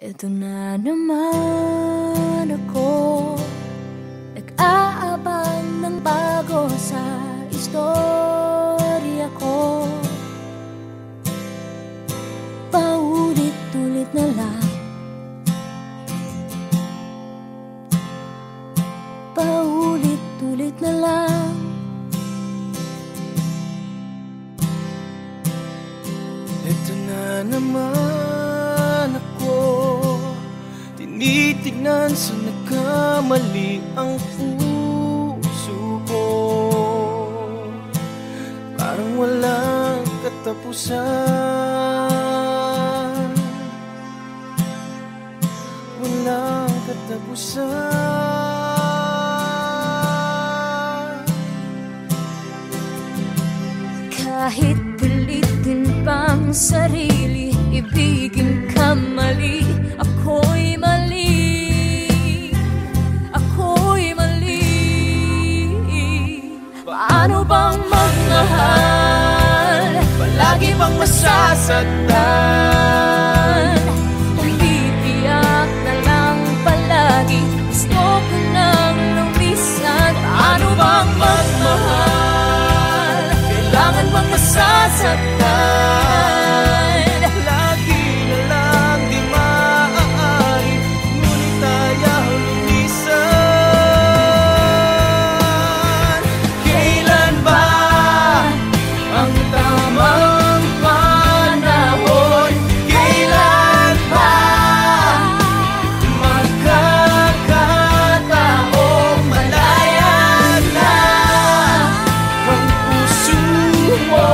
Eto na naman ako, nag-aabang ng bago sa istorya ko. Paulit-ulit na lang, paulit-ulit na lang. Eto na naman ako, tinitignan sa nagkamali ang puso ko. Parang walang katapusan, walang katapusan. Kahit pilitin pang sarili, ibigin ka mali, ako'y mali, ako'y mali. Paano bang magmahal, palagi bang masasaktan? Kung titiyak na lang palagi, gusto ko nang lumisan. Paano bang magmahal, kailangan bang masasaktan? Lagi na lang di maaari, ngunit ayaw lumisan. Kailan ba ang tamang panahon? Kailan ba magkakataong malaya na ang puso mo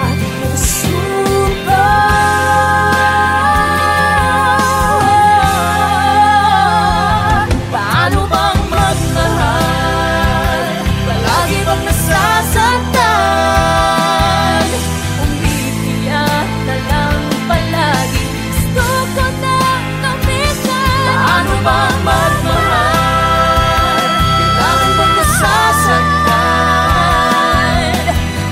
at puso ko? Paano bang magmahal, palagi bang nasasaktan? Umitiyak na lang palagi, gusto ko nang lumisan. Paano bang magmahal, kailangan bang nasasaktan?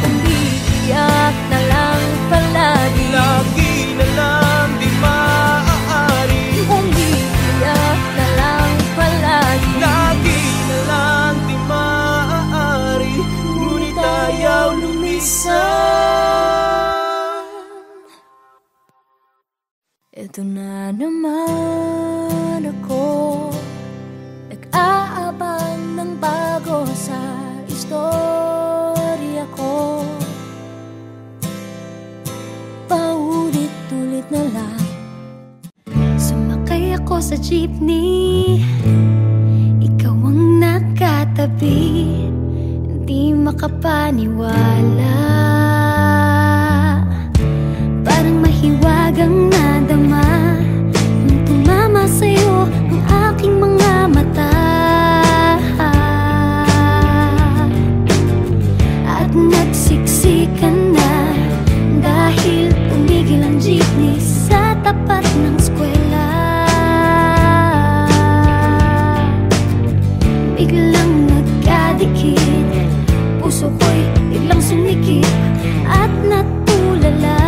Umitiyak na lang palagi, lagi na lang di maaari, umitiyak na lang palagi. lagi na lang di maaari, ngunit ayaw lumisan. Eto na naman ako, nag-aabang ng bago sa istorya ko. Paulit-ulit na lang. Sumakay ako sa jeepney, ikaw ang nakatabi, hindi makapaniwala. Parang mahiwagang nadama nung tumama sa'yo ang aking mga mata. At nagsiksikan na dahil tumigil ang jeepney sa tapat ng eskwela. Biglang nagkadikit, puso ko'y biglang sumikip at natulala.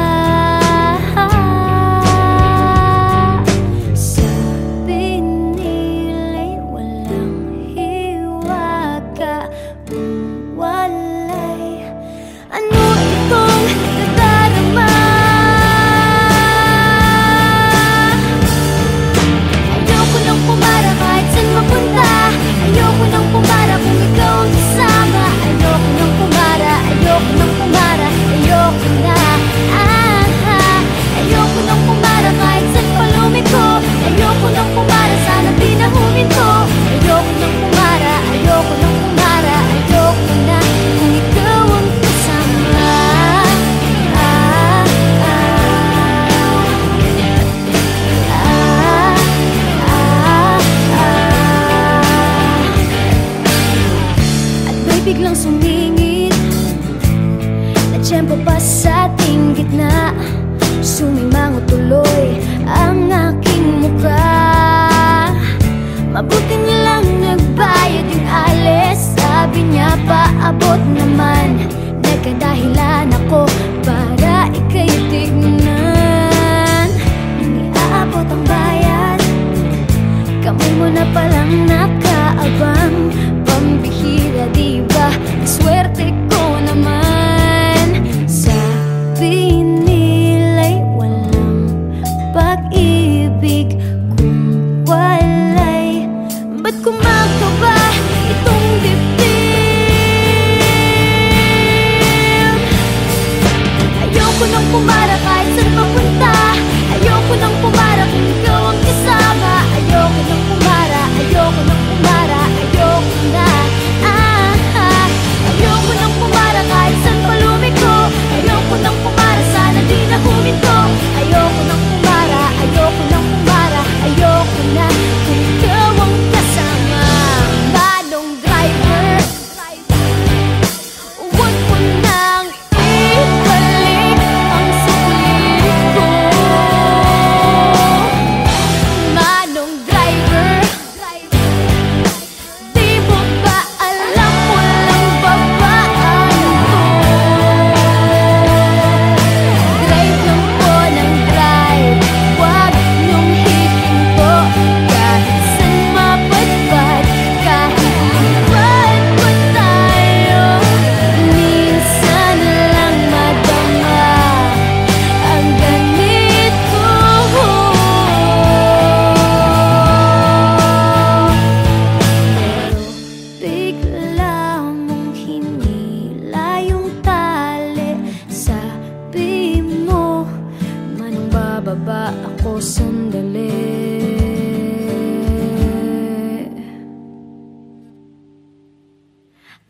ako sandali.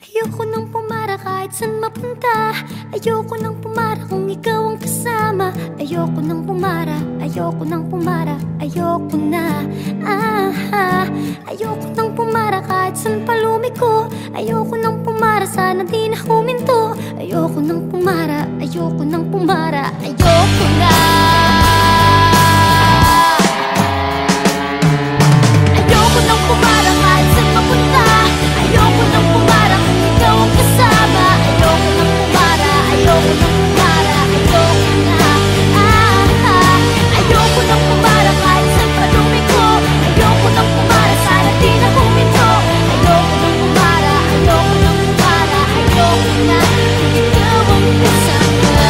Ayoko nang pumara kahit saan mapunta. Ayoko nang pumara kung ikaw ang kasama. Ayoko nang pumara, ayoko nang pumara, ayoko na. Ayoko nang pumara kahit saan pa lumiko. Ayoko nang pumara, sana di na huminto. Ayoko nang pumara, ayoko nang pumara, ayoko na. Ayoko nang pumara kahit saan mapunta. Ayoko nang pumara kung ikaw ang kasama. Ayoko nang pumara, ayoko nang pumara, ayoko na. Ayoko nang pumara kahit saan pa lumiko. Ayoko nang pumara, sana di na huminto. Ayoko nang pumara, ayoko nang pumara, ayoko na. Kung ikaw ang kasama.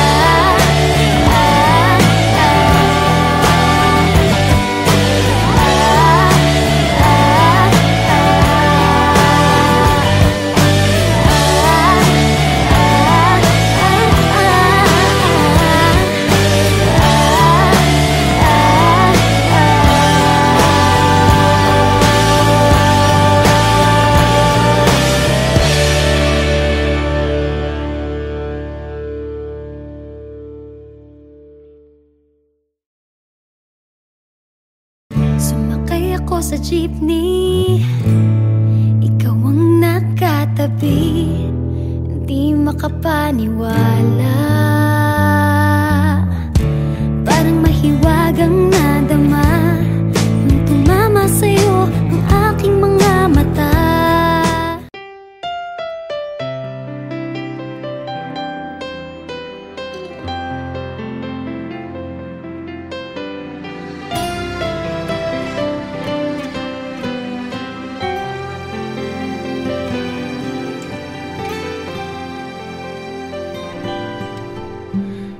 Sumakay ako sa jeepney, ikaw ang nakatabi. Hindi makapaniwala, parang mahiwagang nadama nung tumama sa'yo ang aking mga mata.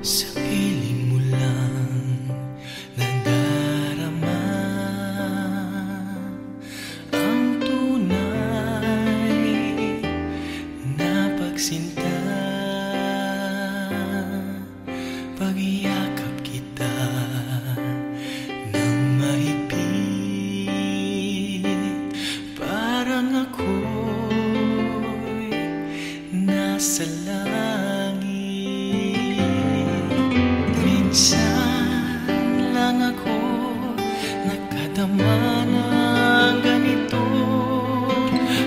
Sa piling mo lang nadarama ang tunay na pagsinta. Pag-iyakap kita ng mahigpit, parang ako'y nasa langit. Minsan lang ako nakadama ng ganito,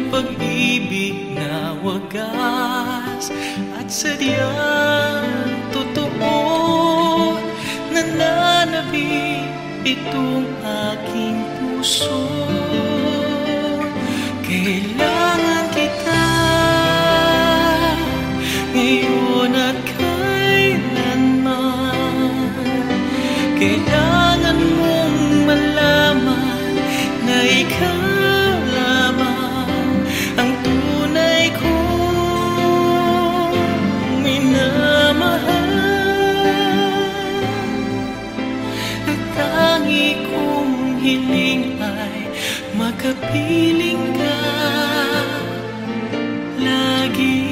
pag-ibig na wagas at sadyang totoo. Nananabik itong aking puso, kailangan kita ngayon at kailangan mong malaman na ikaw lamang ang tunay kong minamahal. At tangi kong hiling ay makapiling ka lagi.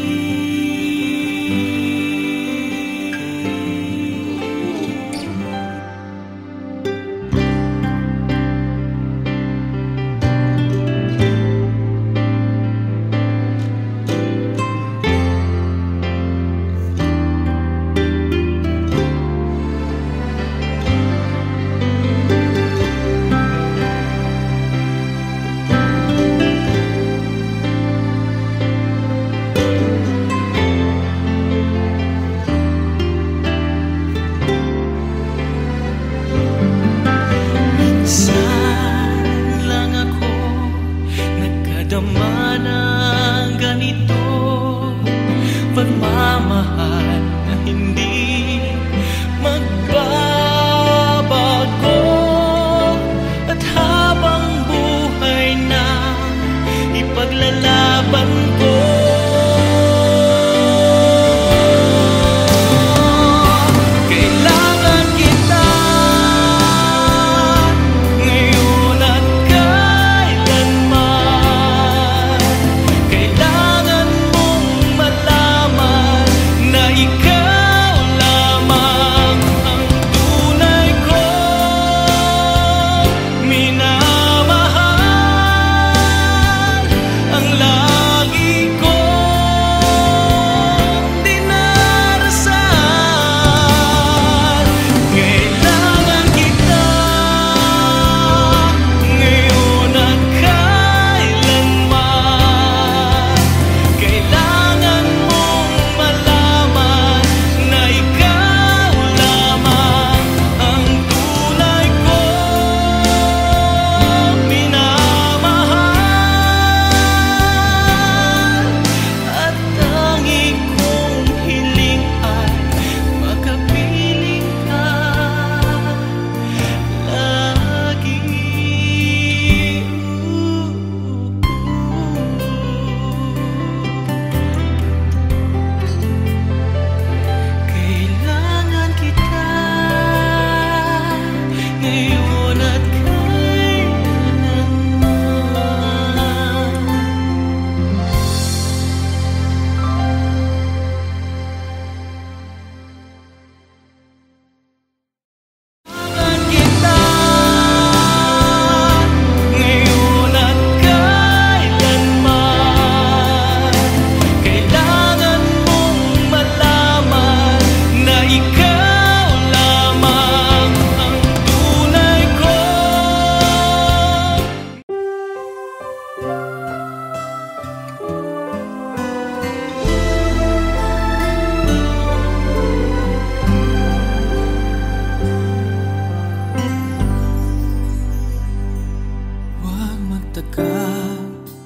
ka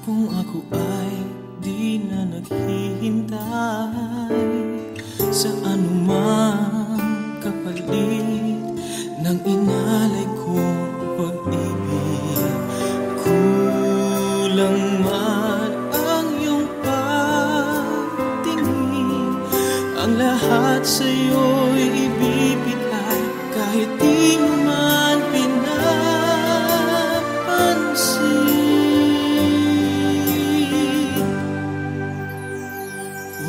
kung ako ay di na naghihintay sa anumang kapalit ng inalay kong pag-ibig. Kulang man ang iyong pagtingin, ang lahat sa'yo'y ibibigay kahit di mo man pinapansin.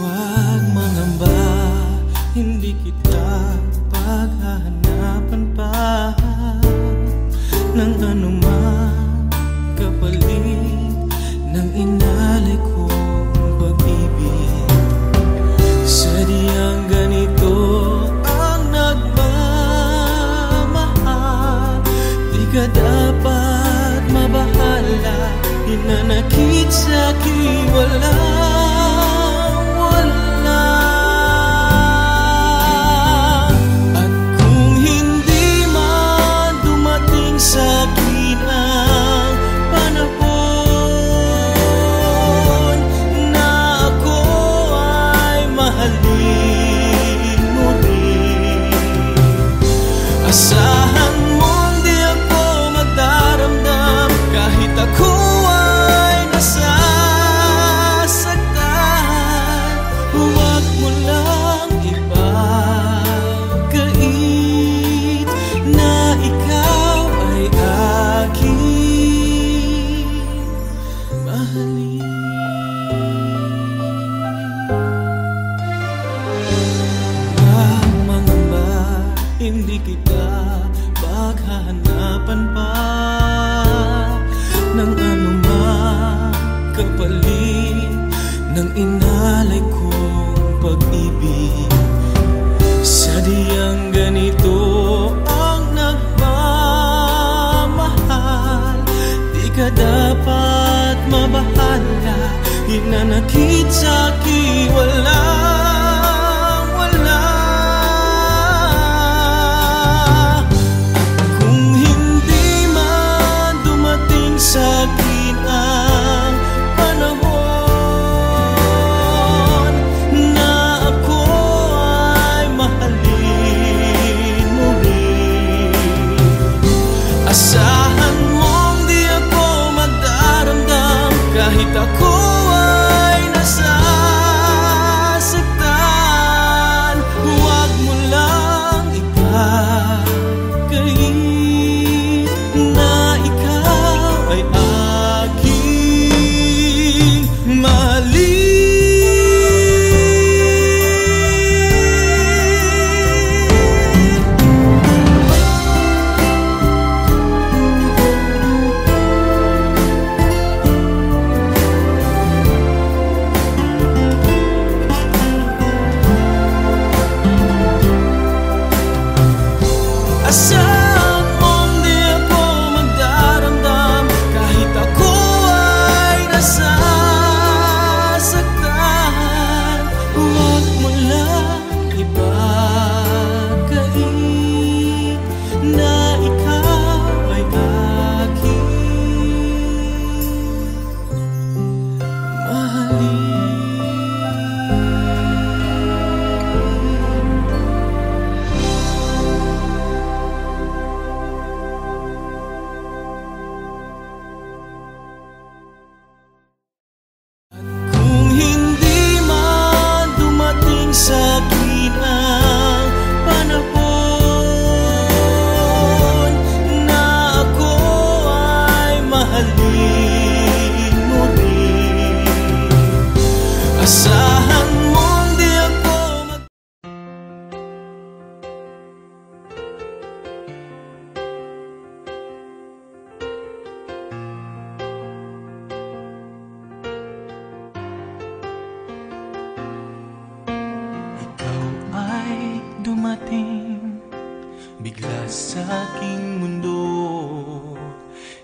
Huwag mangamba, hindi kita paghahanapan pa ng anumang kapalit ng inalay kong pag-ibig. Sadyang ganito ang nagmamahal, di ka dapat mabahala, hinanakit sa'kin walang wala. At kung hindi man dumating sa'kin ang panahon na ako ay mahalin mo rin, asahan mong di ako magdaramdam kahit ako ay nasasaktan. Huwag mo lang ipagkait na ikaw ay aking mahalin. Huwag mangamba, hindi kita paghahanapan pa ng anumang kapalit ng inalay kong pag-ibig. Sadyang ganito ang nagmamahal, di ka dapat mabahala, hinanakit sa'kin walang wala. Kung hindi man dumating sa'kin ang panahon na ako ay mahalin mo rin, asahan mong di ako magdaramdam kahit ako ay nasasaktan. Huwag mo lang ipagkait na ikaw ay aking mahalin. Asahan mong di ako magdaramdam kahit ako ay nasasaktan. Huwag mo lang ipagkait na ikaw ay aking mahalin. Kung hindi man dumating sa'kin ang panahon na ako ay mahalin mo rin, asahan mong di ako Ikaw ay dumating bigla sa aking mundo,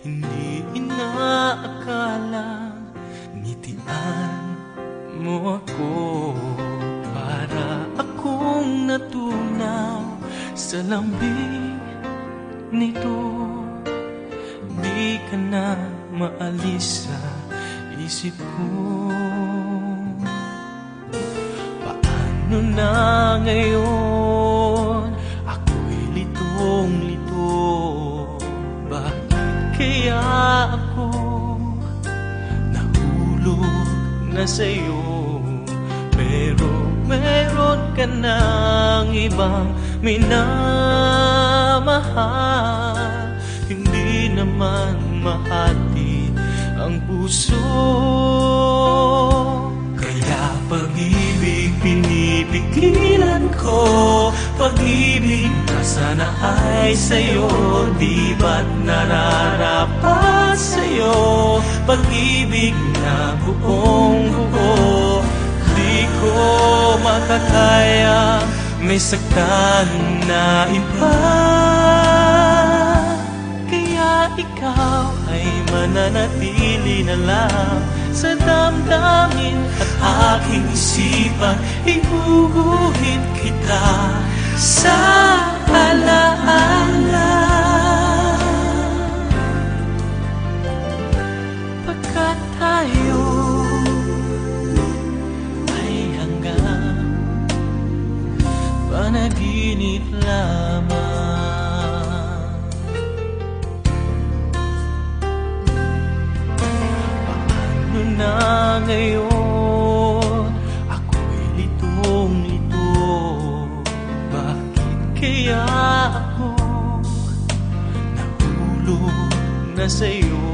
hindi inaakala, ngitian mo ako para akong natunaw sa lambing nito. Di ka na maalis sa isip ko. Paano na ngayon? Ako'y litong-lito. Bakit kaya ako nahulog na sa'yo? Pero meron ka ng ibang minamahal. Hindi naman mahati ang puso. Kaya pag-ibig pinipigilan ko. Pag-ibig na sana ay sa'yo, di ba't nararapat sa'yo? Pag-ibig na buong buo, di ko makakaya may saktan na iba. Kaya ikaw ay mananatili na lang sa damdamin at aking isipan. Iuuhit kita sa alaala. Pagkat tayo ay hanggang panaginip lamang. Paano na ngayon? Ako'y litong-lito. Bakit kaya ako nahulog na sa'yo?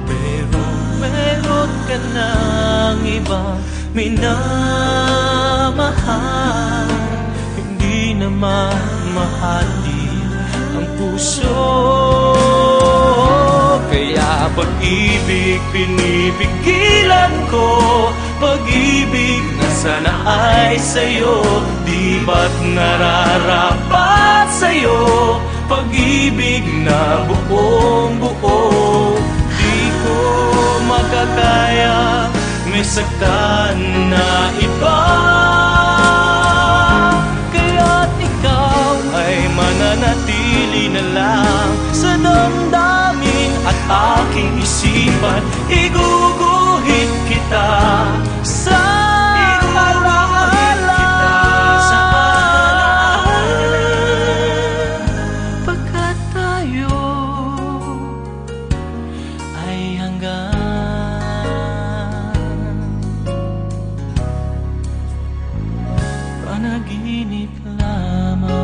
Pero meron ka ng ibang minamahal. Hindi naman mahati ang puso. Kaya pag-ibig pinipigilan ko. Pag-ibig na sana ay sa'yo, di ba't nararapat sa'yo? Pag-ibig na buong buo, di ko makakaya may saktan na iba. Kaya't ikaw ay mananatili na lang sa damdamin at aking isipan. Iguguhit kita sa alaala. Pagkat tayo ay hanggang panaginip lamang.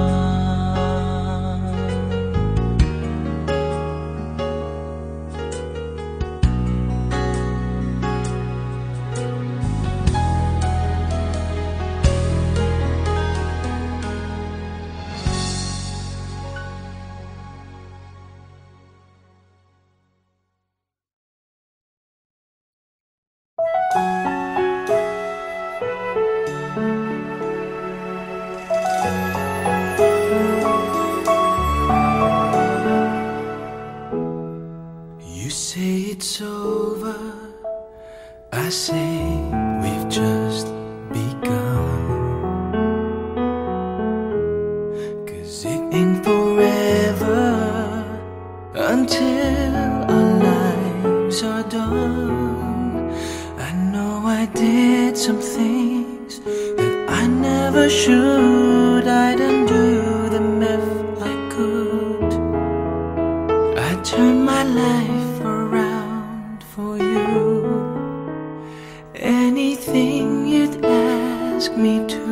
You say it's over, I say we've just begun. 'Cause it ain't forever until our lives are done. I know I did some things that I never should. I'd undo them if I could. I turned my life around for you. Anything you'd ask me to,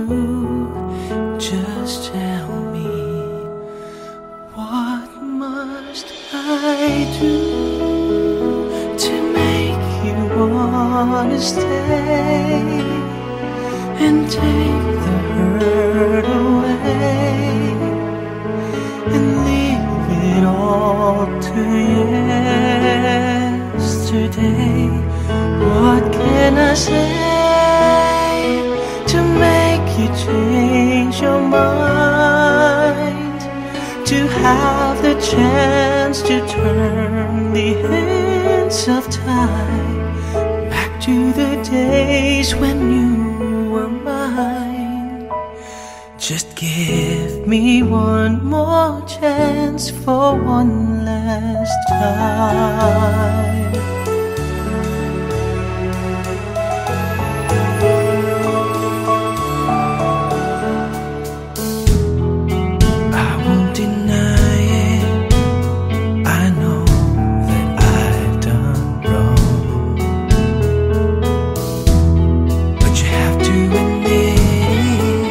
just tell me. What must I do to make you wanna stay and take the hurt away and leave it all to yesterday? What can I say to make you change your mind? To have the chance to turn the hands of time back to the days when you were mine. Just give me one more chance for one last last time. I won't deny it, I know that I've done wrong, but you have to admit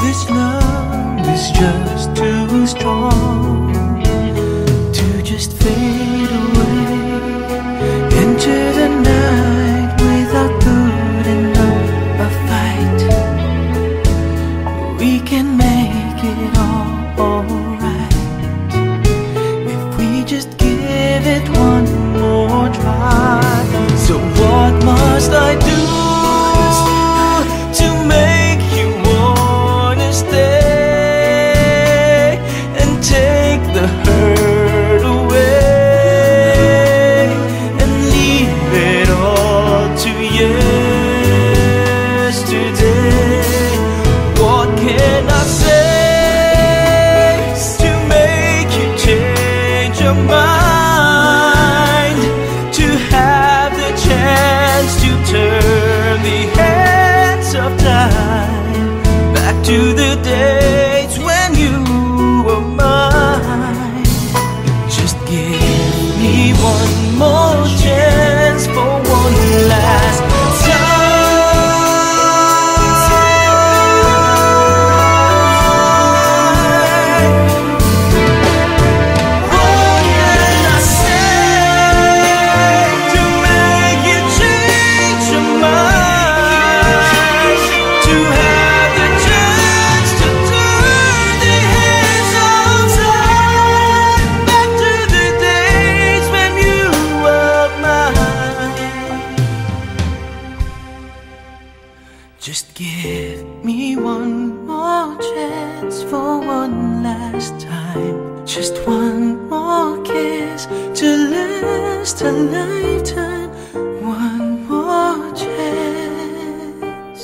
this love is just too strong to just fade away into the night without putting up a fight. We can make it alright if we just give it one more try. So what must I do to make you wanna stay and take the hurt away and leave it all to yesterday? What can I say to make you change your mind, to have the chance to turn the hands of time back to the days when you were mine? Just give me one more chance for one last time. What can I say to make you change your mind, to have the chance to turn the hands of time back to the days when you were mine? Just give me one more chance for one last time. Just one more kiss to last a lifetime. One more chance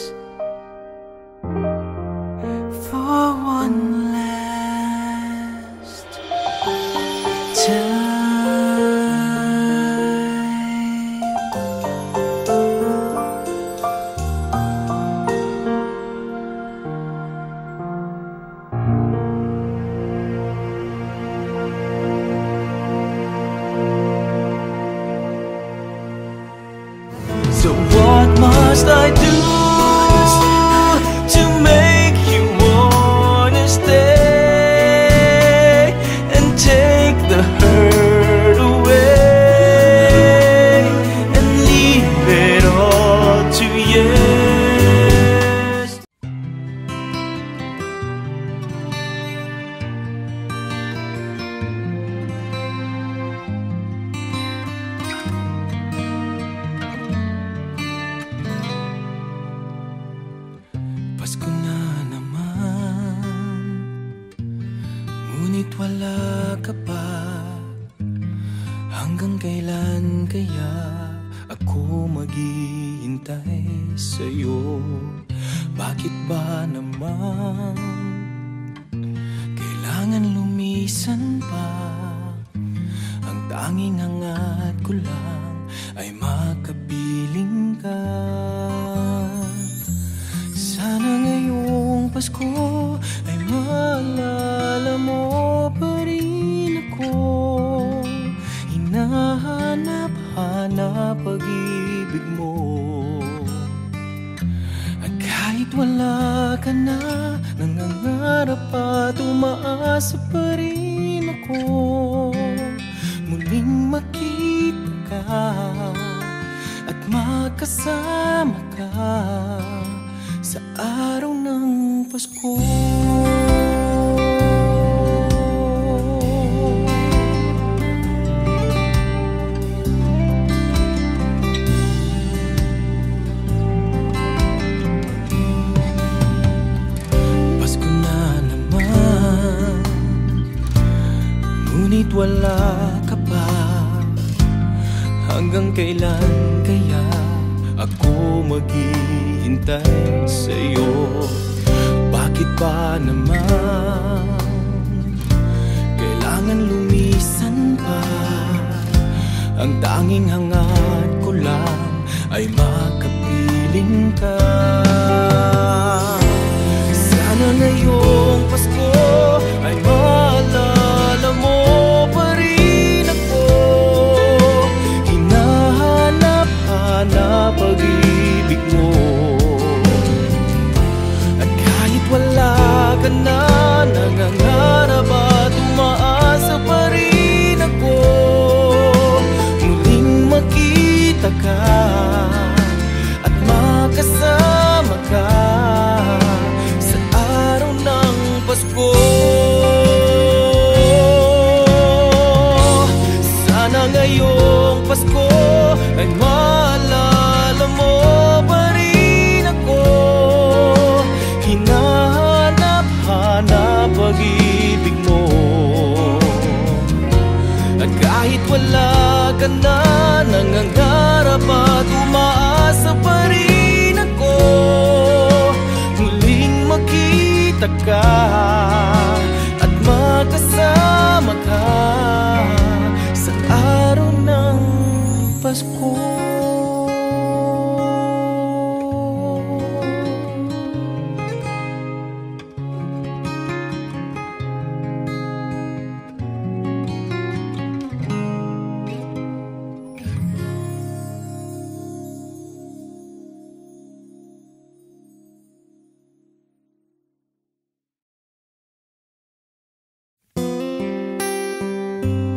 for one last time. So what must I do to make you wanna stay and take the hurt away and leave it all to yes? Pasko na naman, ngunit wala ka pa. Hanggang kailan kaya ako maghihintay sa'yo? Bakit ba naman kailangan lumisan pa? Ang tanging hangat ko lang ay makapiling ka. Sana ngayong Pasko ay maalala mo pa rin ako. Hinahanap-hanap pag-ibig mo. At kahit wala ka na, nangangarap at umaasa pa rin ako. Muling makita ka at makasama ka sa araw ng Pasko. Pasko na naman, ngunit wala ka pa. Hanggang kailan kaya ako maghihintay sa'yo? Bakit ba naman kailangan lumisan Ang tanging hangad ko lang ay makapiling ka. Sana ngayong Pasko ay maalala mo pa rin ako. Hinahanap-hanap pag-ibig mo. At kahit wala ka na, nangangarap at umaasa pa rin ako. Muling makita ka at makasama ka sa araw ng Pasko. Sana ngayong Pasko ay maalala mo pa rin ako. Hinahanap-hanap pag-ibig mo. At kahit wala ka na, nangangarap at umaasa pa rin ako. Muling makita ka at makasama ka sa araw ng Pasko.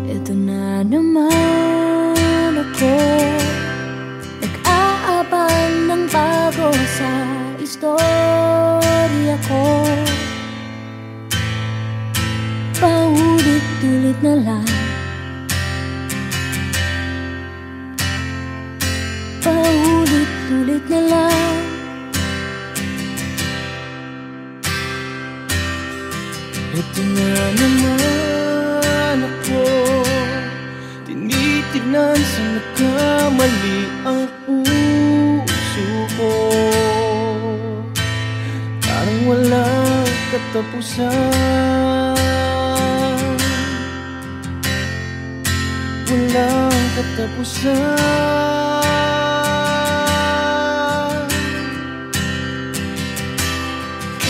Ito na naman ako, nag-aabang ng bago sa istorya ko. Paulit-ulit na lang, paulit-ulit na lang. Ito na naman ako, tinitignan sa nagkamali ang puso ko. Parang walang katapusan, walang katapusan.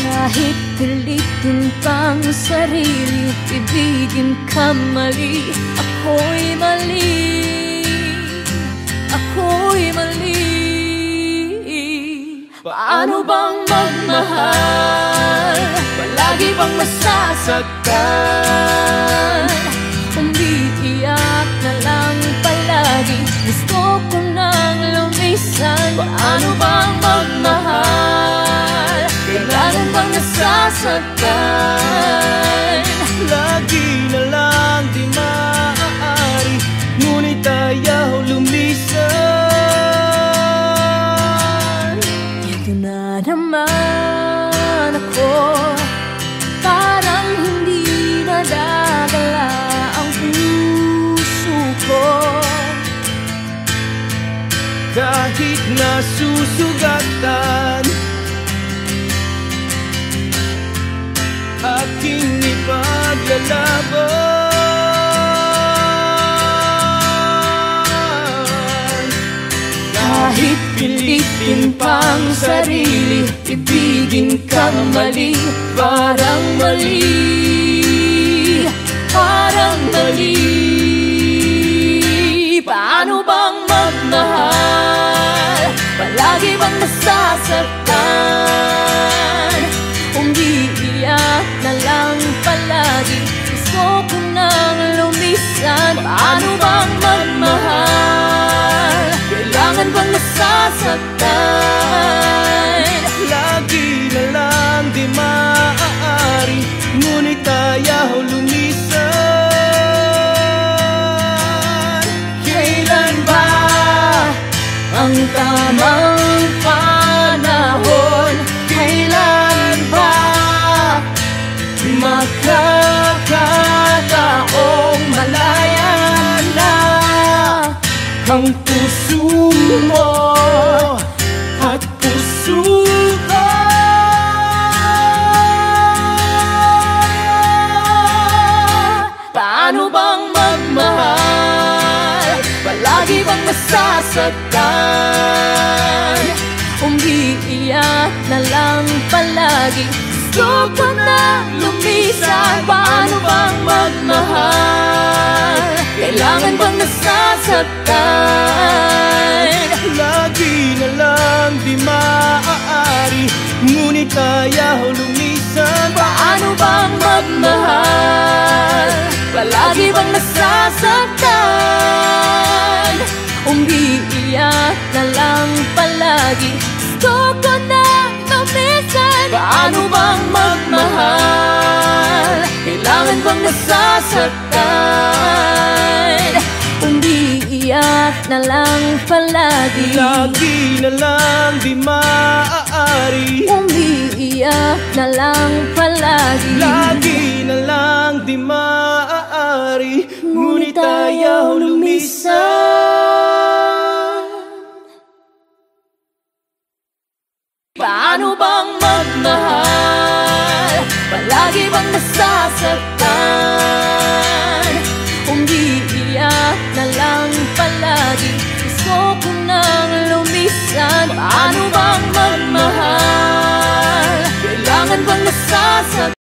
Kahit pilitin pang sarili, ibigin ka mali. Ako'y mali, ako'y mali. Paano bang magmahal, palagi bang masasaktan? Umiiyak na lang palagi, gusto ko nang lumisan. Paano bang magmahal, kailangan bang nasasaktan? Lagi na lang di maaari, ngunit ayaw lumisan. Ito na naman ako, parang hindi nadadala ang puso ko. Kahit nasusugatan, aking ipaglalaban. Kahit pilitin pang sarili, ibigin kang mali. Parang mali, parang mali. Paano bang magmahal, palagi bang nasasaktan? Umiiyak na lang palagi, gusto ko nang lumisan. Paano bang magmahal, kailangan bang nasasaktan? Lagi na lang di maaari, ngunit ayaw lumisan. Kailan ba ang tamang panahon? Kailan ba magkakataong malaya na ang puso mo at puso ko? Paano bang magmahal, nasasaktan. Umiiyak na lang palagi, gusto ko na lumisan. Paano bang magmahal? Kailangan bang nasasaktan? Lagi na lang di maaari, ngunit ayaw lumisan. Paano bang magmahal? Palagi bang nasasaktan? Umiiyak na lang palagi, gusto ko na lumisan. Paano bang magmahal? Kailangan bang nasasaktan? Umiiyak na lang palagi, Lagi na lang di maaari, umiiyak na lang palagi. lagi na lang di maaari, ngunit ayaw lumisan. Paano bang magmahal? Palagi bang nasasaktan?